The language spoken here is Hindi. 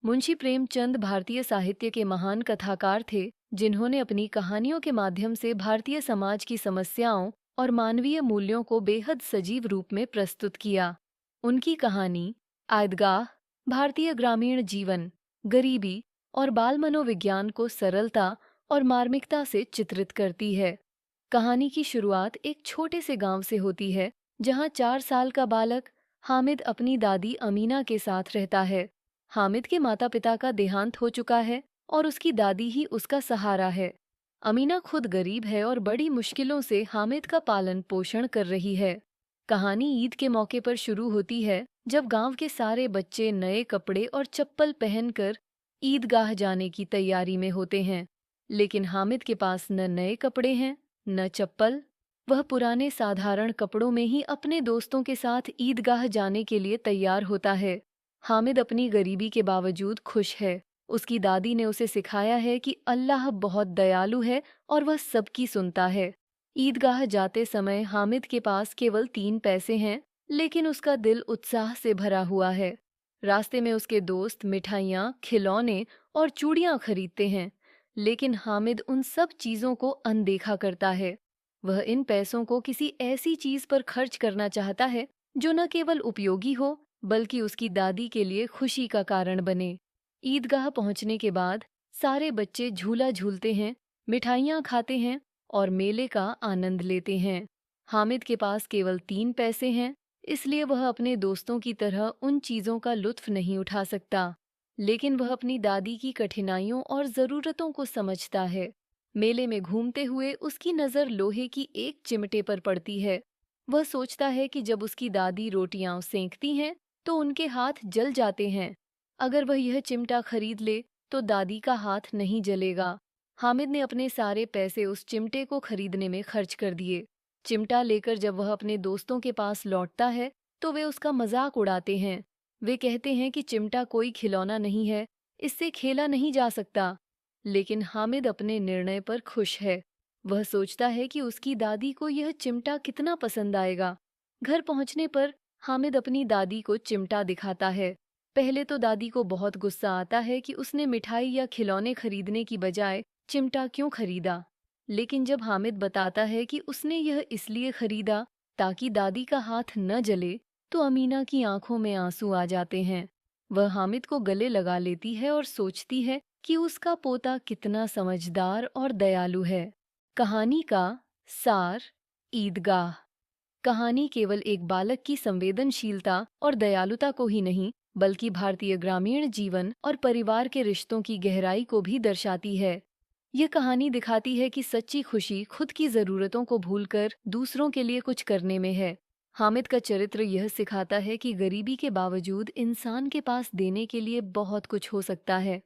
मुंशी प्रेमचंद भारतीय साहित्य के महान कथाकार थे, जिन्होंने अपनी कहानियों के माध्यम से भारतीय समाज की समस्याओं और मानवीय मूल्यों को बेहद सजीव रूप में प्रस्तुत किया। उनकी कहानी आयदगाह भारतीय ग्रामीण जीवन, गरीबी और बाल मनोविज्ञान को सरलता और मार्मिकता से चित्रित करती है। कहानी की शुरुआत एक छोटे से गांव से होती है, जहां 4 साल का बालक हामिद अपनी दादी अमीना के साथ रहता है। हामिद के माता पिता का देहांत हो चुका है और उसकी दादी ही उसका सहारा है। अमीना खुद गरीब है और बड़ी मुश्किलों से हामिद का पालन पोषण कर रही है। कहानी ईद के मौके पर शुरू होती है, जब गांव के सारे बच्चे नए कपड़े और चप्पल पहनकर ईदगाह जाने की तैयारी में होते हैं। लेकिन हामिद के पास न नए कपड़े हैं न चप्पल। वह पुराने साधारण कपड़ों में ही अपने दोस्तों के साथ ईदगाह जाने के लिए तैयार होता है। हामिद अपनी गरीबी के बावजूद खुश है। उसकी दादी ने उसे सिखाया है कि अल्लाह बहुत दयालु है और वह सबकी सुनता है। ईदगाह जाते समय हामिद के पास केवल 3 पैसे हैं, लेकिन उसका दिल उत्साह से भरा हुआ है। रास्ते में उसके दोस्त मिठाइयाँ, खिलौने और चूड़ियाँ खरीदते हैं, लेकिन हामिद उन सब चीज़ों को अनदेखा करता है। वह इन पैसों को किसी ऐसी चीज़ पर खर्च करना चाहता है जो न केवल उपयोगी हो, बल्कि उसकी दादी के लिए खुशी का कारण बने। ईदगाह पहुंचने के बाद सारे बच्चे झूला झूलते हैं, मिठाइयाँ खाते हैं और मेले का आनंद लेते हैं। हामिद के पास केवल 3 पैसे हैं, इसलिए वह अपने दोस्तों की तरह उन चीज़ों का लुत्फ नहीं उठा सकता। लेकिन वह अपनी दादी की कठिनाइयों और ज़रूरतों को समझता है। मेले में घूमते हुए उसकी नज़र लोहे की एक चिमटे पर पड़ती है। वह सोचता है कि जब उसकी दादी रोटियां सेंकती हैं तो उनके हाथ जल जाते हैं। अगर वह यह चिमटा खरीद ले तो दादी का हाथ नहीं जलेगा। हामिद ने अपने सारे पैसे उस चिमटे को खरीदने में खर्च कर दिए। चिमटा लेकर जब वह अपने दोस्तों के पास लौटता है तो वे उसका मजाक उड़ाते हैं। वे कहते हैं कि चिमटा कोई खिलौना नहीं है, इससे खेला नहीं जा सकता। लेकिन हामिद अपने निर्णय पर खुश है। वह सोचता है कि उसकी दादी को यह चिमटा कितना पसंद आएगा। घर पहुंचने पर हामिद अपनी दादी को चिमटा दिखाता है। पहले तो दादी को बहुत गुस्सा आता है कि उसने मिठाई या खिलौने खरीदने की बजाय चिमटा क्यों खरीदा। लेकिन जब हामिद बताता है कि उसने यह इसलिए खरीदा ताकि दादी का हाथ न जले, तो अमीना की आंखों में आंसू आ जाते हैं। वह हामिद को गले लगा लेती है और सोचती है कि उसका पोता कितना समझदार और दयालु है। कहानी का सार, ईदगाह। कहानी केवल एक बालक की संवेदनशीलता और दयालुता को ही नहीं, बल्कि भारतीय ग्रामीण जीवन और परिवार के रिश्तों की गहराई को भी दर्शाती है। यह कहानी दिखाती है कि सच्ची खुशी खुद की जरूरतों को भूलकर दूसरों के लिए कुछ करने में है। हामिद का चरित्र यह सिखाता है कि गरीबी के बावजूद इंसान के पास देने के लिए बहुत कुछ हो सकता है।